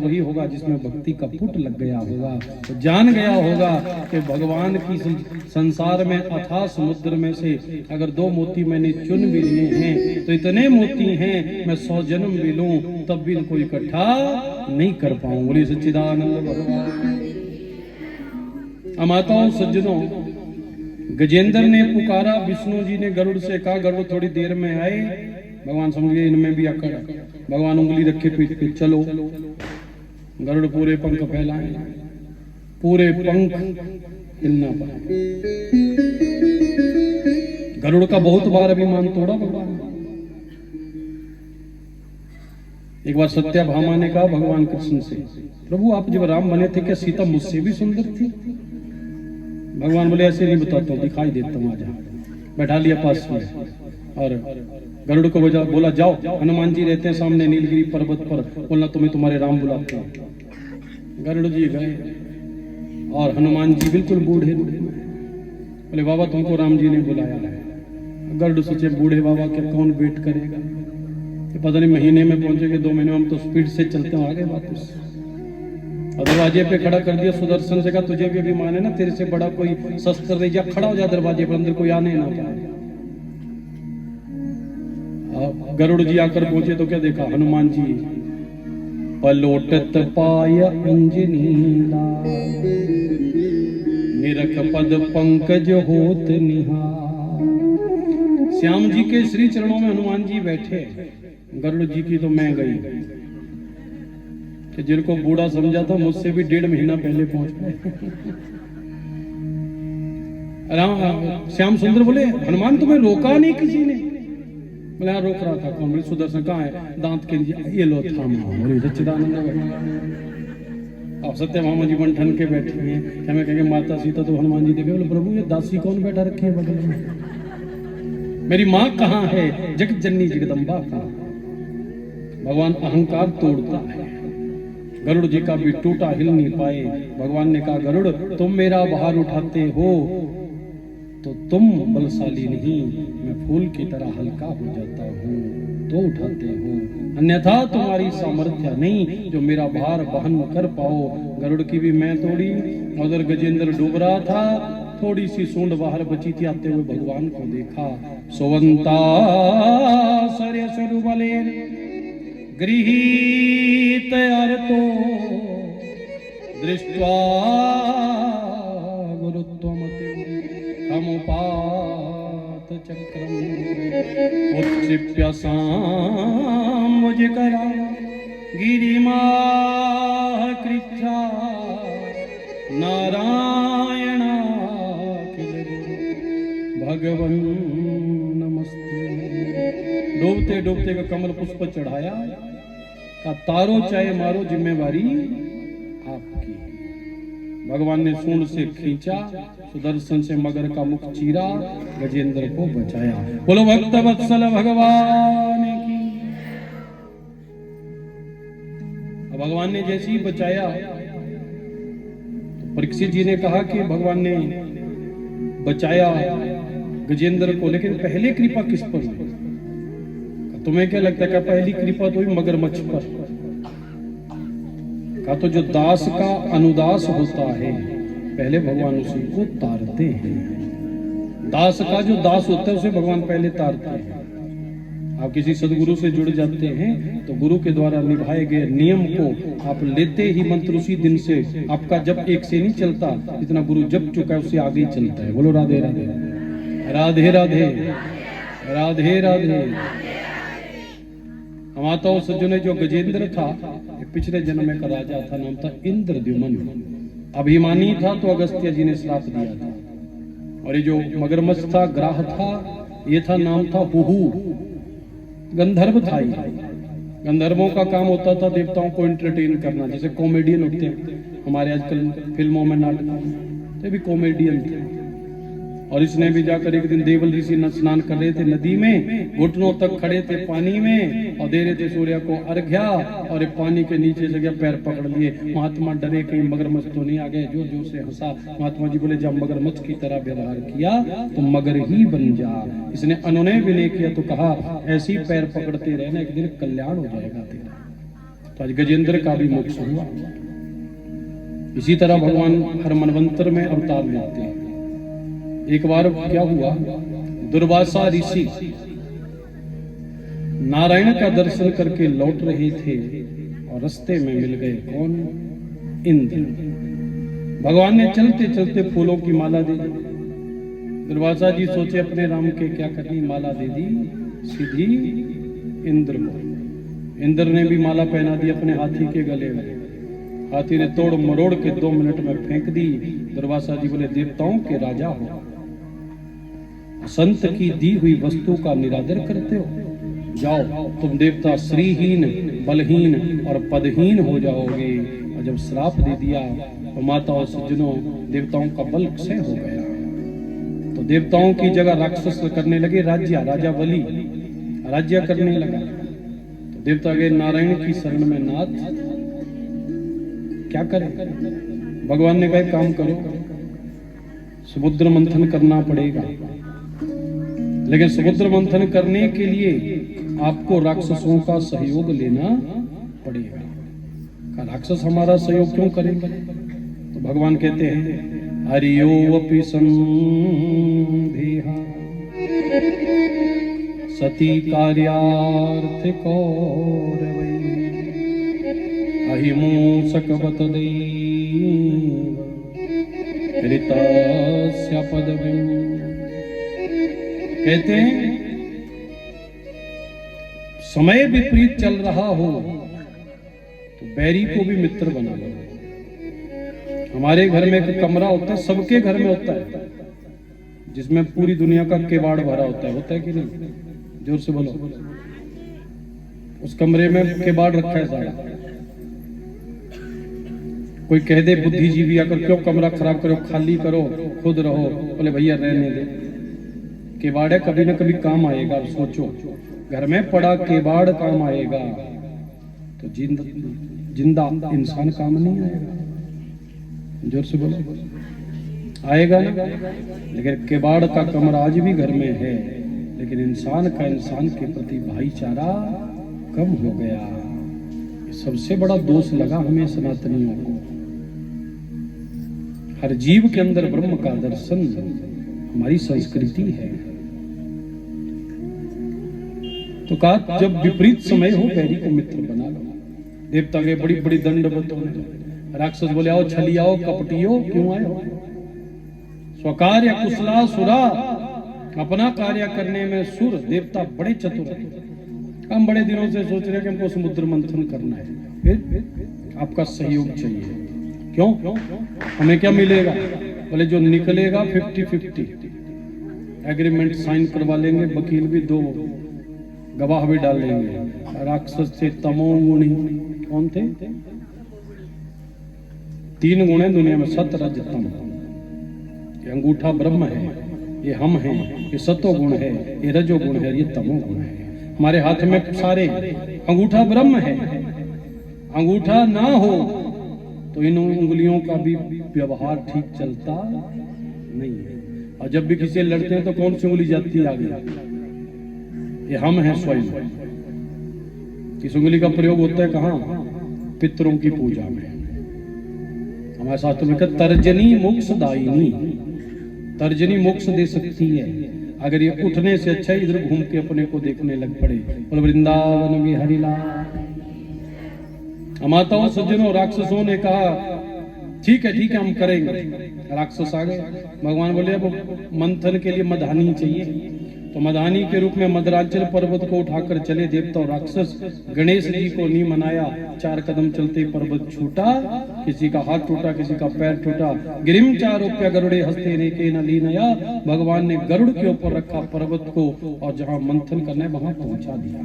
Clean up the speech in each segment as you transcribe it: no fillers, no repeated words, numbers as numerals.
वही होगा जिसमें भक्ति का पुट लग गया होगा, तो जान गया होगा कि भगवान की संसार में अथाह समुद्र में से अगर 2 मोती मैंने चुन भी लिए हैं तो इतने मोती हैं मैं 100 जन्म भी लूं तब भी इनको इकट्ठा नहीं कर पाऊं। बोली सच्चिदानंद भगवान। माताओं सज्जनों, गजेंद्र ने पुकारा, विष्णु जी ने गरुड़ से कहा गरुड़ थोड़ी देर में आए। भगवान समझ गए इनमें भी अकड़। भगवान उंगली रखे पीठ पे, चलो। गरुड़ पूरे पंख फैलाए, पूरे पंख हिलना पड़ा। गरुड़ का बहुत बार अभिमान तोड़ा भगवान। एक बार सत्यभामा ने कहा भगवान कृष्ण से, प्रभु आप जब राम बने थे क्या सीता मुझसे भी सुंदर थी? भगवान बोले ऐसे नहीं बताता हूँ, दिखाई देता हूँ, आजा। बैठा लिया पास में और गरुड़ को बोला जाओ, हनुमान जी रहते हैं सामने नीलगिरी पर्वत पर, बोलना तुम्हें तुम्हारे राम बुलाते हैं। गरुड़ जी गए और हनुमान जी बिल्कुल बूढ़े बोले बाबा तुमको राम जी ने बुलाया है। गरुड़ सोचे बूढ़े बाबा क्या कौन वेट करेगा, पता नहीं महीने में पहुंचेंगे 2 महीने में, हम तो स्पीड से चलते हैं आगे वापस। और दरवाजे पे खड़ा कर दिया, सुदर्शन से कहा तुझे भी अभिमान है ना, तेरे से बड़ा कोई शस्त्र नहीं, जा खड़ा हो जा दरवाजे पर, अंदर कोई आने ना पाए। गरुड़ जी आकर पहुंचे तो क्या देखा, हनुमान जी पलोटत पाय अंजनी निरख पद पंकज होत निहार। श्याम जी के श्री चरणों में हनुमान जी बैठे। गरुड़ जी की तो मैं गई कि जिनको बूढ़ा समझा था मुझसे भी 1.5 महीना पहले पहुंच गए। श्याम सुंदर बोले हनुमान तुम्हें रोका नहीं किसी ने? बोले हाँ रोक रहा था। कौन? बोले सुदर्शन। कहाँ है? दांत के नीचे। ये लो थामा। सच्चिदानंद अब सत्यभामा जी बन ठन के बैठी हैं। हमें कहेंगे माता सीता तो हनुमान जी देखे। बोले प्रभु ये दासी कौन बैठा रखी है बगल में? मेरी माँ कहाँ है? जगत जननी जगदम्बा कहाँ? भगवान अहंकार तोड़ता है। गरुड़ जी का भी टूटा, हिल नहीं पाए। भगवान ने कहा गरुड़ तुम मेरा भार उठाते हो तो तुम बलशाली नहीं, मैं फूल की तरह हल्का हो जाता हूँ तो उठाते हो, अन्यथा तुम्हारी सामर्थ्य नहीं जो मेरा भार वहन कर पाओ। गरुड़ की भी मैं तोड़ी। उधर गजेंद्र डूब रहा था, थोड़ी सी सूंड बाहर बची थी, आते हुए भगवान को देखा। सोवंता सरे स्वरूपले गृहीत अर्तो दृष्ट्वा गुरुत्वमते खमुपात चक्रम उत्क्षिप्य साम्भुजकरा गिरिमाह कृच्छा नारायणाखिल भगवन् नमस्ते। डूबते डूबते का कमल पुष्प चढ़ाया, का तारो चाहे मारो जिम्मेवारी आपकी। भगवान ने सूंड से खींचा, सुदर्शन से मगर का मुख चीरा, गजेंद्र को बचाया। बोलो भक्त वत्सल भगवान की। भगवान ने जैसे ही बचाया तो परीक्षित जी ने कहा कि भगवान ने बचाया गजेंद्र को, लेकिन पहले कृपा किस पर हुई? तुम्हें क्या लगता है? पहली कृपा तो हुई मगरमच्छ पर। का तो जो दास का अनुदास होता है पहले भगवान उसी को तारते हैं। दास का जो दास होता है उसे भगवान पहले तारते हैं। आप किसी सदगुरु से जुड़ जाते हैं तो गुरु के द्वारा निभाए गए नियम को आप लेते ही मंत्र उसी दिन से आपका जब एक से नहीं चलता, जितना गुरु जप चुका है उससे आगे ही चलता है। बोलो राधे राधे राधे राधे राधे राधे। माताओं सज्जनों, जो गजेंद्र था पिछले जन्म में का राजा था, नाम था इंद्रद्युम्न। अभिमानी था तो अगस्त्य जी ने श्राप दिया था। और ये जो मगरमच्छ था, ग्राह था, ये था नाम था हुहू, गंधर्व था। गंधर्वों का काम होता था देवताओं को एंटरटेन करना, जैसे कॉमेडियन होते हैं हमारे आजकल फिल्मों में, नाटकों में, ये भी कॉमेडियन थे। और इसने भी जाकर एक दिन देवल ऋषि स्नान कर रहे थे नदी में, घुटनों तक खड़े थे पानी में और दे रहे थे सूर्य को अर्घ्या, और पानी के नीचे से गया पैर पकड़ लिए। महात्मा डरे कहीं मगरमच्छ तो नहीं आ गए, जोर जोर से हंसा। महात्मा जी बोले जब मगरमच्छ की तरह व्यवहार किया तो मगर ही बन जा। इसने अनुनय विनय किया तो कहा ऐसी पैर पकड़ते रहना, एक दिन कल्याण हो जाएगा तेरा। तो आज गजेंद्र का भी मोक्ष हुआ। इसी तरह भगवान हर मनवंतर में अवतार लेते हैं। एक बार क्या हुआ, दुर्वासा ऋषि नारायण का दर्शन करके लौट रहे थे और रास्ते में मिल गए कौन? इंद्र। भगवान ने चलते चलते फूलों की माला दे दी। दुर्वासा जी सोचे अपने राम के क्या करनी, माला दे दी सीधी इंद्र को। इंद्र ने भी माला पहना दी अपने हाथी के गले में। हाथी ने तोड़ मरोड़ के 2 मिनट में फेंक दी। दुर्वासा जी बोले, देवताओं के राजा हो, संत की दी हुई वस्तु का निरादर करते हो, जाओ तुम देवता श्रीहीन, बलहीन और पदहीन हो जाओगे। और जब श्राप दे दिया तो माताओं सज्जनों देवताओं का बल क्षय हो गया। तो देवताओं की जगह राक्षस करने लगे राज्य, राजा बलि राज्य करने लगा। तो देवता गए नारायण की शरण में, नाथ क्या करें? भगवान ने कहा काम करो, समुद्र मंथन करना पड़ेगा, लेकिन समुद्र मंथन करने के लिए आपको राक्षसों का सहयोग लेना पड़ेगा। राक्षस हमारा सहयोग क्यों करेंगे? तो भगवान कहते हैं, हरियोऽपि संधिहा सती कार्यार्थ कौरवै अहिमूषकवत दैव ऋतस्य पदवीं। कहते हैं समय विपरीत चल रहा हो तो बैरी को भी मित्र बना लो। हमारे घर में एक कमरा होता है, सबके घर में होता है, जिसमें पूरी दुनिया का किवाड़ भरा होता है कि नहीं? जोर से बोलो। उस कमरे में किवाड़ रखा है सारा। कोई कह दे बुद्धिजीवी आकर, क्यों कमरा खराब करो, खाली करो, खुद रहो। बोले भैया रहने दे, किवाड़ है, कभी ना कभी काम आएगा। सोचो, घर में पड़ा किवाड़ काम आएगा तो जिंदा इंसान काम नहीं आएगा। जोर से बोलो, आएगा ना? लेकिन किवाड़ का कमरा आज भी घर में है, लेकिन इंसान का इंसान के प्रति भाईचारा कम हो गया। सबसे बड़ा दोष लगा हमें सनातनियों को। हर जीव के अंदर ब्रह्म का दर्शन हमारी संस्कृति है। तो कहा जब विपरीत समय हो बैरी को मित्र बना लो। देवता के बड़ी बड़ी दंडवत होने। राक्षस बोले, आओ छलियाओ कपटियो, क्यों आए हो? स्वकार्य कुशला सुरा, अपना कार्य करने में सुर। देवता बड़े चतुर हैं। हम बड़े दिनों से सोच रहे हैं कि हमको समुद्र मंथन करना है, फिर आपका सहयोग चाहिए। क्यों? हमें क्या मिलेगा? बोले जो निकलेगा 50-50 एग्रीमेंट साइन करवा लेंगे, वकील भी 2 गवाह भी डाल लेंगे। राक्षस से तमोगुणी कौन थे? 3 गुण है दुनिया में, सत रज तम। ये अंगूठा ब्रह्म है, ये हम हैं, ये सतो गुण है, ये रजो गुण है, ये तमो गुण है। हमारे हाथ में सारे अंगूठा ब्रह्म है। अंगूठा ना हो तो इन उंगलियों का भी व्यवहार ठीक चलता नहीं है। और जब भी किसी लड़ते हैं तो कौन सी उंगली जाती है आगे? ये हम हैं स्वयं। इस उंगली का प्रयोग होता है कहाँ? पितरों की पूजा में। हमारे शास्त्र में कहते तर्जनी मोक्षदायिनी, तर्जनी मोक्ष दे सकती है। अगर ये उठने से अच्छा इधर घूम के अपने को देखने लग पड़े। बोल वृंदावन में हरिलाल। माताओं सज्जनों राक्षसों ने कहा ठीक है हम करेंगे। राक्षस आ गए। भगवान बोले अब मंथन के लिए मधानी चाहिए। तो मधानी के रूप में मदरांचल पर्वत को उठाकर चले देवता और राक्षस। गणेश जी को नहीं मनाया, 4 कदम चलते पर्वत छूटा, किसी का हाथ टूटा, किसी का पैर टूटा। गिरिम चारोप्य गरुड़े हस्ते नेके न लीनया। भगवान ने गरुड़ के ऊपर रखा पर्वत को और जहां मंथन करना है वहां पहुंचा दिया।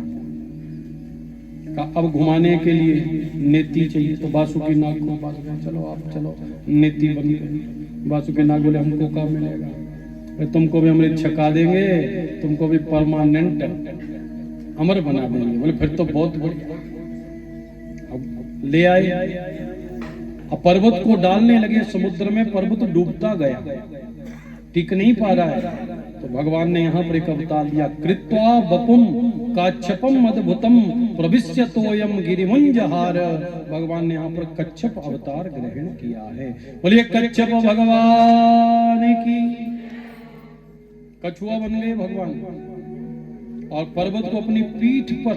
अब घुमाने के लिए नेति चाहिए। तो बासुकी नाग को चलो आप चलो नेति बन गए। बासुकी नाग बोले हमको क्या मिलेगा? तुमको भी अमृत छका देंगे, तुमको भी परमानेंट अमर बना देंगे। बोले फिर तो बहुत बढ़िया। अब ले आए, अब पर्वत को डालने लगे समुद्र में। पर्वत डूबता गया, टिक नहीं पा रहा है। तो भगवान ने यहाँ पर एक अवतार लिया। कृत्वा वपुम काच्छपम अद्भुतम प्रविश्य तोयम गिरिमुंजहार। भगवान ने यहाँ पर कच्छप अवतार ग्रहण किया है। बोलिए कच्छप भगवान की। कछुआ बन गए भगवान और पर्वत को अपनी पीठ पर,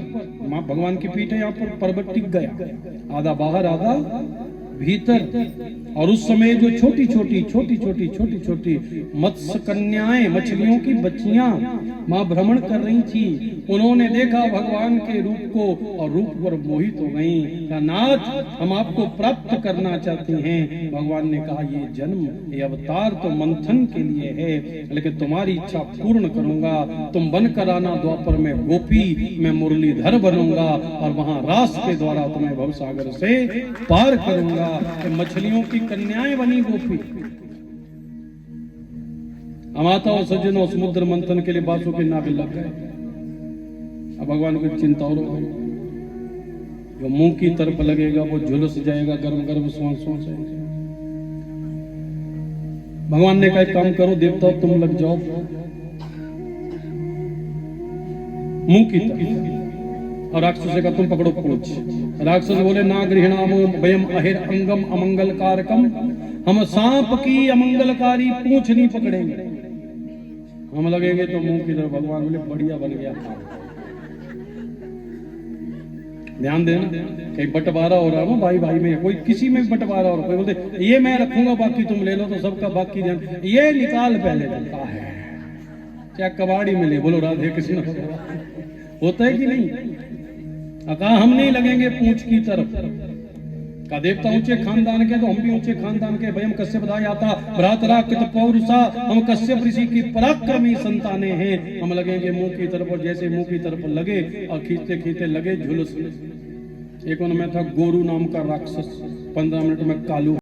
भगवान की पीठ है यहाँ पर, पर्वत टिक गया, आधा बाहर आधा भीतर। और उस समय जो छोटी छोटी मत्स्य कन्याएं, मछलियों की बच्चियां मां भ्रमण कर रही थी, उन्होंने देखा भगवान के रूप को और रूप पर मोहित हो गईं। कहा नाथ हम आपको प्राप्त करना चाहती हैं। भगवान ने कहा ये जन्म, ये अवतार तो मंथन के लिए है, लेकिन तुम्हारी इच्छा पूर्ण करूंगा। तुम बनकर आना द्वापर में गोपी, मैं मुरलीधर बनूंगा और वहां रास के द्वारा तुम्हें भवसागर से पार करूंगा। मछलियों की कन्याएं बनी गोपी। अमाता और सज्जनों समुद्र मंथन के लिए बासों के नावे लग गए। अब भगवान को चिंता और जो मुंह की तरफ लगेगा वो झुलस जाएगा, गर्म गर्म सांसों से। भगवान ने कहा एक काम करो देवता, तुम लग जाओ मुंह की तरफ, और राक्षस का तुम पकड़ो पूछ। राक्षस बोले ना गृहणामो वयम अहिर अंगम अमंगल कारकम, हम सांप की अमंगलकारी पूंछ नहीं पकड़ेंगे, हम लगेंगे तो मुंह की तरफ। भगवान बोले बढ़िया बन गया। ध्यान देना, कहीं बंटवारा हो रहा हो भाई भाई में, कोई किसी में भी बंटवारा हो रहा, कोई बोलते ये मैं रखूंगा बाकी तुम ले लो, तो सबका बाकी ध्यान ये निकाल पहले देता है, क्या कबाड़ी में ले, बोलो राधे कृष्ण। होता है कि नहीं? कहा हम नहीं लगेंगे पूंछ की तरफ। का देवता ऊंचे खानदान के, तो हम भी ऊंचे खानदान के। भयम कश्यप दायाता भ्रातरा कृत पौरुषा, हम कश्यप ऋषि की पराक्रमी संतानें हैं। हम लगेंगे मुंह की तरफ, और जैसे मुंह की तरफ लगे और खींचते खींचते लगे झुलस। एक उनमें था गोरू नाम का राक्षस, 15 मिनट में कालू